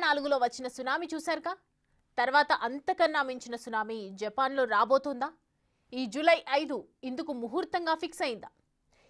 2004లో వచ్చిన సునామీ చూశారుగా? తర్వాత అంతకన్నా మించిన సునామీ జపాన్లో రాబోతోందా? ఈ జూలై 5 ఇందుకు ముహూర్తంగా ఫిక్స్ అయిందా?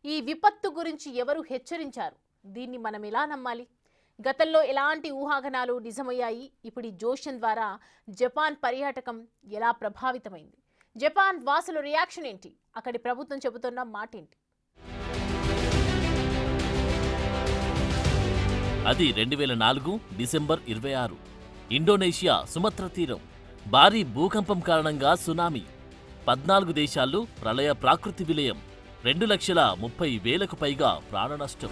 ఈ విపత్తు గురించి ఎవరు హెచ్చరించారు? దీన్ని మనం ఎలా నమ్మాలి? గతంలో ఎలాంటి ఊహాగానాలు నిజమయ్యాయి? ఇప్పుడు ఈ జోష్యం ద్వారా జపాన్ పర్యాటకం ఎలా ప్రభావితమైంది? జపాన్ వాసుల రియాక్షన్ ఏంటి? అక్కడి ప్రభుత్వం చెబుతున్న మాటేంటి? అది 2004 డిసెంబర్ 26. ఇండోనేషియా సుమత్ర తీరం. భారీ భూకంపం కారణంగా సునామీ. 14 దేశాల్లో ప్రళయ ప్రాకృతి విలయం. 2,30,000కు పైగా ప్రాణనష్టం.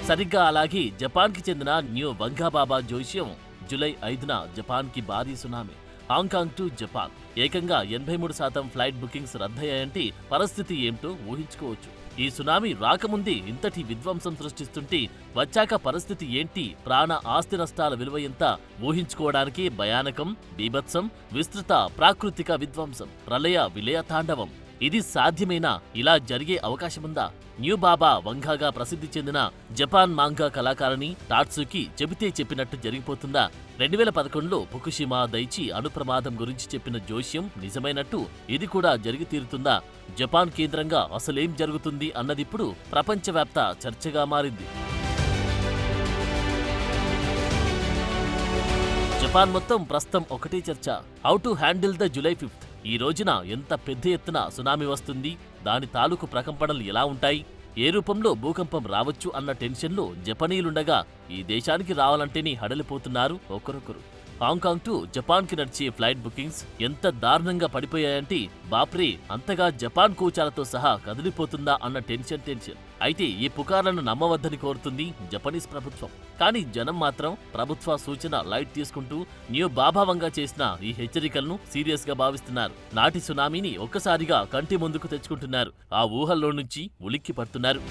సరిగ్గా అలాగే జపాన్కి చెందిన న్యూ వంగాబాబా జోష్యం. జూలై 5న జపాన్కి భారీ సునామీ. Hong Kong to Japan. ఏకంగా 83% ఫ్లైట్ బుకింగ్స్ రద్దయ్యాయంటే పరిస్థితి ఏమిటో ఊహించుకోవచ్చు. ఈ సునామీ రాకముందే ఇంతటి విధ్వంసం సృష్టిస్తుంటే వచ్చాక పరిస్థితి ఏంటి? ప్రాణ ఆస్తి నష్టాల విలువ ఎంత? ఊహించుకోవడానికే భయానకం, బీభత్సం, విస్తృత ప్రాకృతిక విధ్వంసం, ప్రళయ విలయ తాండవం. ఇది సాధ్యమేనా? ఇలా జరిగే అవకాశముందా? న్యూ బాబా వంగాగా ప్రసిద్ధి చెందిన జపాన్ మాంగా కళాకారిణి టాట్సుకి చెబితే చెప్పినట్టు జరిగిపోతుందా? 2011లో ఫుకుషిమా దైచి అణుప్రమాదం గురించి చెప్పిన జోష్యం నిజమైనట్టు ఇది కూడా జరిగి తీరుతుందా? జపాన్ కేంద్రంగా అసలేం జరుగుతుంది అన్నదిప్పుడు ప్రపంచవ్యాప్త చర్చగా మారింది. జపాన్ మొత్తం ప్రస్తుతం ఒకటే చర్చ. How to handle the July 5th. ఈ రోజున ఎంత పెద్ద ఎత్తున సునామీ వస్తుంది? దాని తాలూకు ప్రకంపనలు ఎలా ఉంటాయి? ఏ రూపంలో భూకంపం రావచ్చు అన్న టెన్షన్లో జపనీయులుండగా ఈ దేశానికి రావాలంటేనే హడలిపోతున్నారు ఒకరొకరు. హాంకాంగ్ టు జపాన్కి నడిచే ఫ్లైట్ బుకింగ్స్ ఎంత దారుణంగా పడిపోయాయంటే బాప్రే, అంతగా జపాన్ కోచాలతో సహా కదిలిపోతుందా అన్న టెన్షన్. అయితే ఈ పుకార్లను నమ్మవద్దని కోరుతుంది జపనీస్ ప్రభుత్వం. కానీ జనం మాత్రం ప్రభుత్వ సూచన లైట్ తీసుకుంటూ న్యూ బాభావంగా చేసిన ఈ హెచ్చరికలను సీరియస్ గా భావిస్తున్నారు. నాటి సునామీని ఒక్కసారిగా కంటి ముందుకు తెచ్చుకుంటున్నారు. ఆ ఊహల్లో నుంచి ఉలిక్కి పడుతున్నారు.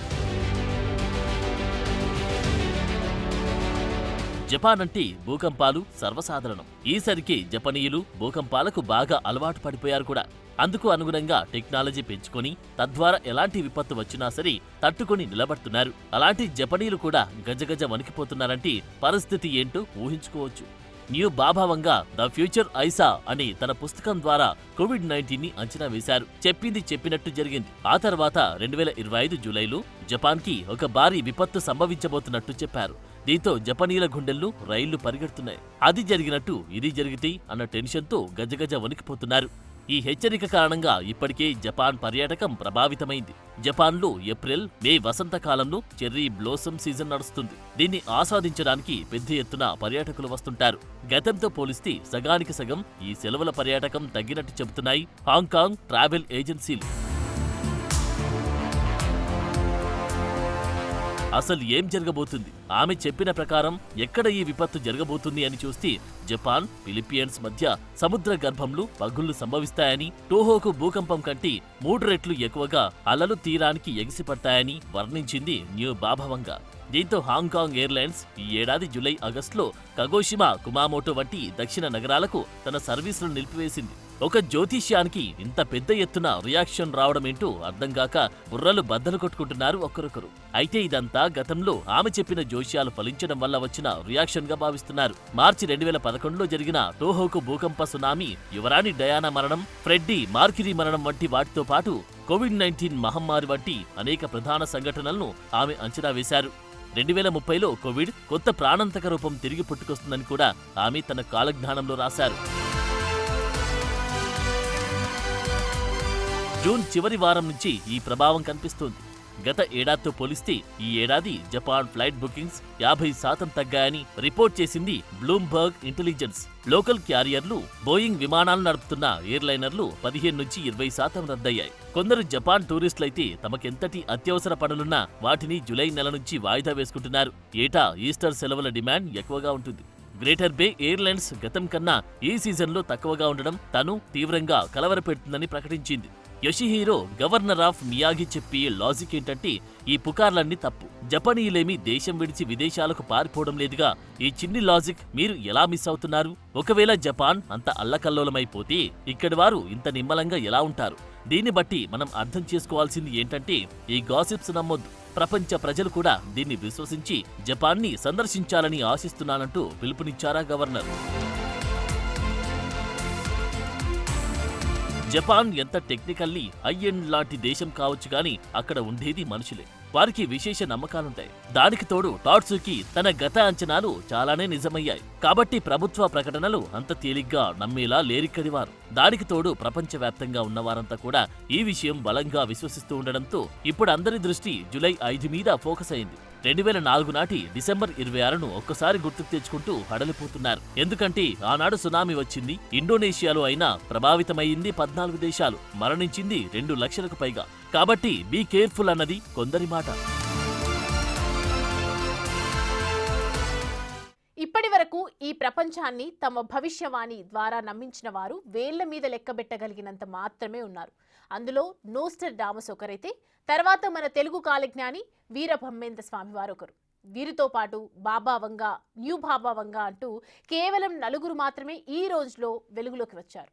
జపాన్ అంటే భూకంపాలు సర్వసాధారణం. ఈసరికి జపనీయులు భూకంపాలకు బాగా అలవాటు పడిపోయారు కూడా. అందుకు అనుగుణంగా టెక్నాలజీ పెంచుకొని తద్వారా ఎలాంటి విపత్తు వచ్చినా సరే తట్టుకొని నిలబడుతున్నారు. అలాంటి జపనీయులు కూడా గజగజ వణికిపోతున్నారంటే పరిస్థితి ఏంటో ఊహించుకోవచ్చు. న్యూ బాభావంగా ద ఫ్యూచర్ ఐసా అని తన పుస్తకం ద్వారా కోవిడ్-19ని అంచనా వేశారు. చెప్పింది చెప్పినట్టు జరిగింది. ఆ తర్వాత 2025 జూలైలో జపాన్కి ఒక భారీ విపత్తు సంభవించబోతున్నట్టు చెప్పారు. దీంతో జపనీయుల గుండెల్లో రైళ్లు పరిగెడుతున్నాయి. అది జరిగినట్టు ఇది జరిగితే అన్న టెన్షన్తో గజగజ వణికిపోతున్నారు. ఈ హెచ్చరిక కారణంగా ఇప్పటికే జపాన్ పర్యాటకం ప్రభావితమైంది. జపాన్లో ఏప్రిల్, మే వసంతకాలంలో చెర్రీ బ్లోసమ్ సీజన్ నడుస్తుంది. దీన్ని ఆస్వాదించడానికి పెద్ద ఎత్తున పర్యాటకులు వస్తుంటారు. గతంతో పోలిస్తే సగానికి సగం ఈ సెలవుల పర్యాటకం తగ్గినట్టు చెబుతున్నాయి హాంకాంగ్ ట్రావెల్ ఏజెన్సీలు. అసలు ఏం జరగబోతుంది? ఆమె చెప్పిన ప్రకారం ఎక్కడ ఈ విపత్తు జరగబోతుంది అని చూస్తే జపాన్, ఫిలిప్పీన్స్ మధ్య సముద్ర గర్భంలో పగుళ్లు సంభవిస్తాయని, టోహోకు భూకంపం కంటే 3 రెట్లు ఎక్కువగా అలలు తీరానికి ఎగిసిపడతాయని వర్ణించింది న్యూ బాభావంగా. దీంతో హాంకాంగ్ ఎయిర్లైన్స్ ఈ ఏడాది జూలై, ఆగస్టులో కగోషిమా, కుమామోటో వంటి దక్షిణ నగరాలకు తన సర్వీసులను నిలిపివేసింది. ఒక జ్యోతిష్యానికి ఇంత పెద్ద ఎత్తున రియాక్షన్ రావడమేంటో అర్థంగాక బుర్రలు బద్దలు కొట్టుకుంటున్నారు ఒక్కరొకరు. అయితే ఇదంతా గతంలో ఆమె చెప్పిన జోష్యాలు ఫలించడం వల్ల వచ్చిన రియాక్షన్ గా భావిస్తున్నారు. మార్చి 2011లో జరిగిన టోహోకు భూకంప సునామీ, యువరాణి డయానా మరణం, ఫ్రెడ్డీ మార్క్యూరీ మరణం వంటి వాటితో పాటు కోవిడ్-19 మహమ్మారి వంటి అనేక ప్రధాన సంఘటనలను ఆమె అంచనా వేశారు. 2030లో కోవిడ్ కొత్త ప్రాణాంతక రూపం తిరిగి పుట్టుకొస్తుందని కూడా ఆమె తన కాలజ్ఞానంలో రాశారు. జూన్ చివరి వారం నుంచి ఈ ప్రభావం కనిపిస్తోంది. గత ఏడాదితో పోలిస్తే ఈ ఏడాది జపాన్ ఫ్లైట్ బుకింగ్స్ 50% తగ్గాయని రిపోర్ట్ చేసింది బ్లూంబర్గ్ ఇంటెలిజెన్స్. లోకల్ క్యారియర్లు, బోయింగ్ విమానాలు నడుపుతున్న ఎయిర్లైనర్లు 15 నుంచి 20% రద్దయ్యాయి. కొందరు జపాన్ టూరిస్టులైతే తమకెంతటి అత్యవసర పనులున్నా వాటిని జూలై నెల నుంచి వాయిదా వేసుకుంటున్నారు. ఏటా ఈస్టర్ సెలవుల డిమాండ్ ఎక్కువగా ఉంటుంది. గ్రేటర్ బే ఎయిర్లైన్స్ గతం కన్నా ఈ సీజన్లో తక్కువగా ఉండడం తను తీవ్రంగా కలవరపెడుతుందని ప్రకటించింది. యోషిహిరో గవర్నర్ ఆఫ్ మియాగి చెప్పే లాజిక్ ఏంటంటే ఈ పుకార్లన్నీ తప్పు. జపనీయులేమీ దేశం విడిచి విదేశాలకు పారిపోవడం లేదుగా. ఈ చిన్ని లాజిక్ మీరు ఎలా మిస్ అవుతున్నారు? ఒకవేళ జపాన్ అంత అల్లకల్లోలమైపోతే ఇక్కడి వారు ఇంత నిమ్మలంగా ఎలా ఉంటారు? దీన్ని బట్టి మనం అర్థం చేసుకోవాల్సింది ఏంటంటే ఈ గాసిప్స్ నమ్మొద్దు. ప్రపంచ ప్రజలు కూడా దీన్ని విశ్వసించి జపాన్ని సందర్శించాలని ఆశిస్తున్నానంటూ పిలుపునిచ్చారా గవర్నర్. జపాన్ ఎంత టెక్నికల్లీ హై-ఎండ్ లాంటి దేశం కావచ్చు గాని అక్కడ ఉండేది మనుషులే. వారికి విశేష నమ్మకాలుంటాయి. దానికి తోడు టాట్సుకి తన గత అంచనాలు చాలానే నిజమయ్యాయి. కాబట్టి ప్రభుత్వ ప్రకటనలు అంత తేలిగ్గా నమ్మేలా లేరిక్కడి వారు. దానికి తోడు ప్రపంచవ్యాప్తంగా ఉన్నవారంతా కూడా ఈ విషయం బలంగా విశ్వసిస్తూ ఉండడంతో ఇప్పుడు అందరి దృష్టి జూలై 5 మీద ఫోకస్ అయింది. 2004 నాటి డిసెంబర్ 26ను ఒక్కసారి గుర్తుకు తెచ్చుకుంటూ హడలిపోతున్నారు. ఎందుకంటే ఆనాడు సునామీ వచ్చింది, ఇండోనేషియాలో అయినా ప్రభావితమయ్యింది 14 దేశాలు, మరణించింది 2 లక్షలకు పైగా. కాబట్టి బీ కేర్ఫుల్ అన్నది కొందరి మాట. ఇప్పటి వరకు ఈ ప్రపంచాన్ని తమ భవిష్యవాణి ద్వారా నమ్మించిన వారు వేళ్ల మీద లెక్కబెట్టగలిగినంత మాత్రమే ఉన్నారు. అందులో నోస్ట్రడామస్ ఒకరైతే, తర్వాత మన తెలుగు కాలజ్ఞాని వీరబ్రహ్మేంద్ర స్వామి వారు ఒకరు. వీరితో పాటు బాబా వంగ, న్యూ బాబా వంగ అంటూ కేవలం 4 మాత్రమే ఈ రోజులో వెలుగులోకి వచ్చారు.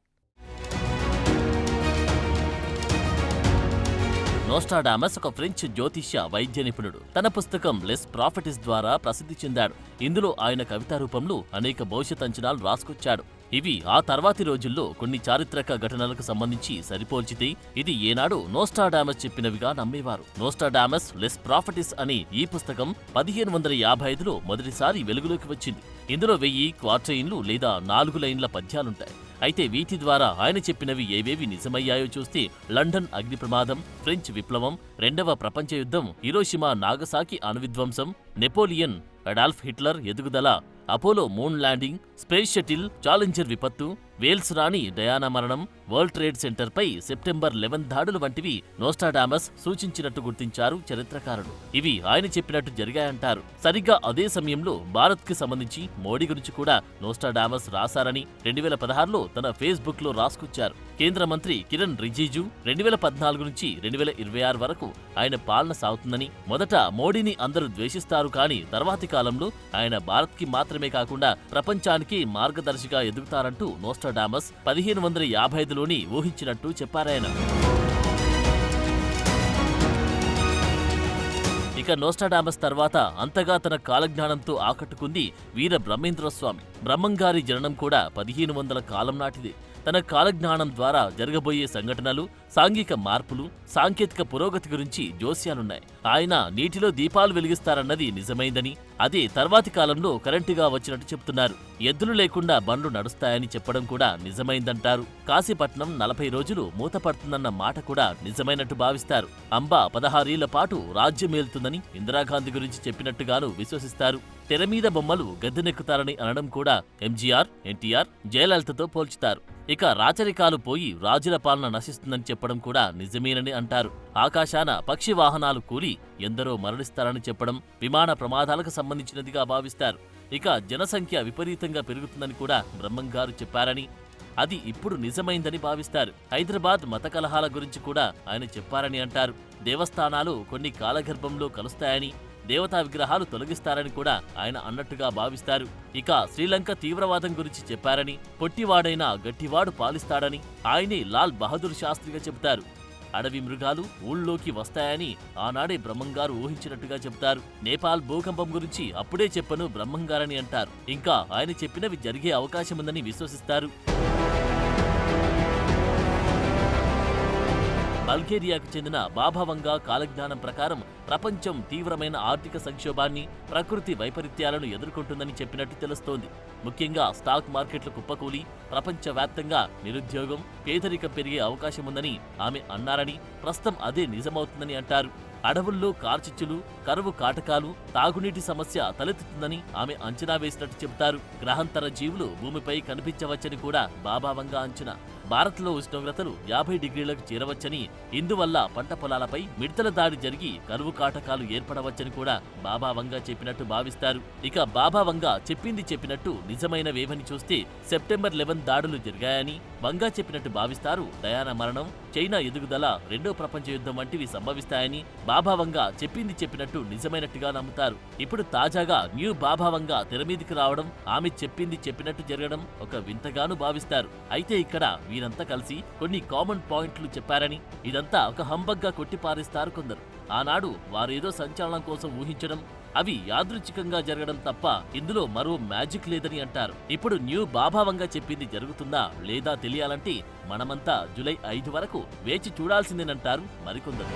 నోస్ట్రాడామస్ ఒక ఫ్రెంచ్ జ్యోతిష్య వైద్య నిపుణుడు. తన పుస్తకం లెస్ ప్రాఫిటిస్ ద్వారా ప్రసిద్ధి చెందాడు. ఇందులో ఆయన కవితా రూపంలో అనేక భవిష్యత్ అంచనాలు రాసుకొచ్చాడు. ఇవి ఆ తర్వాతి రోజుల్లో కొన్ని చారిత్రక ఘటనలకు సంబంధించి సరిపోల్చితే ఇది ఏనాడు నోస్ట్రాడామస్ చెప్పినవిగా నమ్మేవారు. నోస్ట్రాడామస్ లెస్ ప్రాఫిటిస్ అనే ఈ పుస్తకం 1555లో మొదటిసారి వెలుగులోకి వచ్చింది. ఇందులో 1000 క్వార్టైన్లు లేదా 4 లైన్ల పద్యాలుంటాయి. అయితే వీటి ద్వారా ఆయన చెప్పినవి ఏవేవి నిజమయ్యాయో చూస్తే లండన్ అగ్ని ప్రమాదం, ఫ్రెంచ్ విప్లవం, 2వ ప్రపంచ యుద్ధం, హిరోషిమా నాగసాకి అణువిధ్వంసం, నెపోలియన్, అడాల్ఫ్ హిట్లర్ ఎదుగుదల, Apollo moon landing, space shuttle Challenger విపత్తు, వేల్స్ రాణి డయానా మరణం, వరల్డ్ ట్రేడ్ సెంటర్ పై సెప్టెంబర్ 11 దాడులు వంటివి నోస్ట్రాడామస్ సూచించినట్టు గుర్తించారు చరిత్రకారులు. ఇవి ఆయన చెప్పినట్టు జరిగాయంటారు. సరిగ్గా అదే సమయంలో భారత్ కి సంబంధించి మోడీ గురించి కూడా నోస్ట్రాడామస్ రాశారని 2016లో తన ఫేస్బుక్ లో రాసుకొచ్చారు. కేంద్ర మంత్రి కిరణ్ రిజిజు 2014 నుంచి 2026 వరకు ఆయన పాలన సాగుతుందని, మొదట మోడీని అందరూ ద్వేషిస్తారు కానీ తర్వాతి కాలంలో ఆయన భారత్ కి మాత్రమే కాకుండా ప్రపంచానికి మార్గదర్శిగా ఎదుగుతారంటూ నోస్ట్రాడామస్ 1555లోని ఊహించినట్టు చెప్పారాయన. ఇక నోస్ట్రాడామస్ తర్వాత అంతగా తన కాలజ్ఞానంతో ఆకట్టుకుంది వీరబ్రహ్మేంద్ర స్వామి. బ్రహ్మంగారి జననం కూడా 1500 కాలం నాటిదే. తన కాలజ్ఞానం ద్వారా జరగబోయే సంఘటనలు, సాంఘిక మార్పులు, సాంకేతిక పురోగతి గురించి జోస్యాలున్నాయి. ఆయన నీటిలో దీపాలు వెలిగిస్తారన్నది నిజమైందని, అదే తర్వాతి కాలంలో కరెంటుగా వచ్చినట్టు చెప్తున్నారు. ఎద్దులు లేకుండా బండ్లు నడుస్తాయని చెప్పడం కూడా నిజమైందంటారు. కాశీపట్నం 40 రోజులు మూతపడుతుందన్న మాట కూడా నిజమైనట్టు భావిస్తారు. అంబ 16 ఏళ్ల పాటు రాజ్యమేలుతుందని ఇందిరాగాంధీ గురించి చెప్పినట్టుగాను విశ్వసిస్తారు. తెర మీద బొమ్మలు గద్దెనెక్కుతారని అనడం కూడా ఎంజీఆర్, ఎన్టీఆర్, జయలలితతో పోల్చుతారు. ఇక రాచరికాలు పోయి రాజుల పాలన నశిస్తుందని చెప్పడం కూడా నిజమేనని అంటారు. ఆకాశాన పక్షి వాహనాలు కూలి ఎందరో మరణిస్తారని చెప్పడం విమాన ప్రమాదాలకు సంబంధించినదిగా భావిస్తారు. ఇక జనసంఖ్య విపరీతంగా పెరుగుతుందని కూడా బ్రహ్మంగారు చెప్పారని, అది ఇప్పుడు నిజమైందని భావిస్తారు. హైదరాబాద్ మత కలహాల గురించి కూడా ఆయన చెప్పారని అంటారు. దేవస్థానాలు కొన్ని కాలగర్భంలో కలుస్తాయని, దేవతా విగ్రహాలు తొలగిస్తారని కూడా ఆయన అన్నట్టుగా భావిస్తారు. ఇక శ్రీలంక తీవ్రవాదం గురించి చెప్పారని, పొట్టివాడైనా గట్టివాడు పాలిస్తాడని ఆయనే లాల్ బహదూర్ శాస్త్రిగా చెబుతారు. అడవి మృగాలు ఊళ్ళోకి వస్తాయని ఆనాడే బ్రహ్మంగారు ఊహించినట్టుగా చెబుతారు. నేపాల్ భూకంపం గురించి అప్పుడే చెప్పను బ్రహ్మంగారని అంటారు. ఇంకా ఆయన చెప్పినవి జరిగే అవకాశముందని విశ్వసిస్తారు. బల్గేరియాకు చెందిన బాబా వంగ కాలజ్ఞానం ప్రకారం ప్రపంచం తీవ్రమైన ఆర్థిక సంక్షోభాన్ని, ప్రకృతి వైపరీత్యాలను ఎదుర్కొంటుందని చెప్పినట్టు తెలుస్తోంది. ముఖ్యంగా స్టాక్ మార్కెట్లు కుప్పకూలి ప్రపంచవ్యాప్తంగా నిరుద్యోగం, పేదరికం పెరిగే అవకాశముందని ఆమె అన్నారని, ప్రస్తుతం అదే నిజమవుతుందని అంటారు. అడవుల్లో కార్చిచ్చులు, కరువు కాటకాలు, తాగునీటి సమస్య తలెత్తుతుందని ఆమె అంచనా వేసినట్టు చెబుతారు. గ్రహాంతర జీవులు భూమిపై కనిపించవచ్చని కూడా బాబా వంగ అంచనా. భారత్లో ఉష్ణోగ్రతలు 50 డిగ్రీలకు చేరవచ్చని, ఇందువల్ల పంట పొలాలపై మిడతల దాడి జరిగి కరువు కాటకాలు ఏర్పడవచ్చని కూడా బాబా వంగ చెప్పినట్టు భావిస్తారు. ఇక బాబా వంగ చెప్పింది చెప్పినట్టు నిజమైనవేవని చూస్తే సెప్టెంబర్ 11 దాడులు జరిగాయని వంగ చెప్పినట్టు భావిస్తారు. డయానా మరణం, చైనా ఎదుగుదల, 2వ ప్రపంచ యుద్ధం వంటివి సంభవిస్తాయని బాబా వంగ చెప్పింది చెప్పినట్టు నిజమైనట్టుగా నమ్ముతారు. ఇప్పుడు తాజాగా న్యూ బాబా వంగ తెరమీదికి రావడం, ఆమె చెప్పింది చెప్పినట్టు జరగడం ఒక వింతగాను భావిస్తారు. అయితే ఇక్కడ వీరంతా కలిసి కొన్ని కామన్ పాయింట్లు చెప్పారని, ఇదంతా ఒక హంబగ్గా కొట్టిపారేస్తారు కొందరు. ఆనాడు వారేదో సంచలనం కోసం ఊహించడం, అవి యాదృచ్ఛికంగా జరగడం తప్ప ఇందులో మరో మ్యాజిక్ లేదని అంటారు. ఇప్పుడు న్యూ బాభావంగా చెప్పింది జరుగుతుందా లేదా తెలియాలంటే మనమంతా జూలై 5 వరకు వేచి చూడాల్సిందేనంటారు మరికొందరు.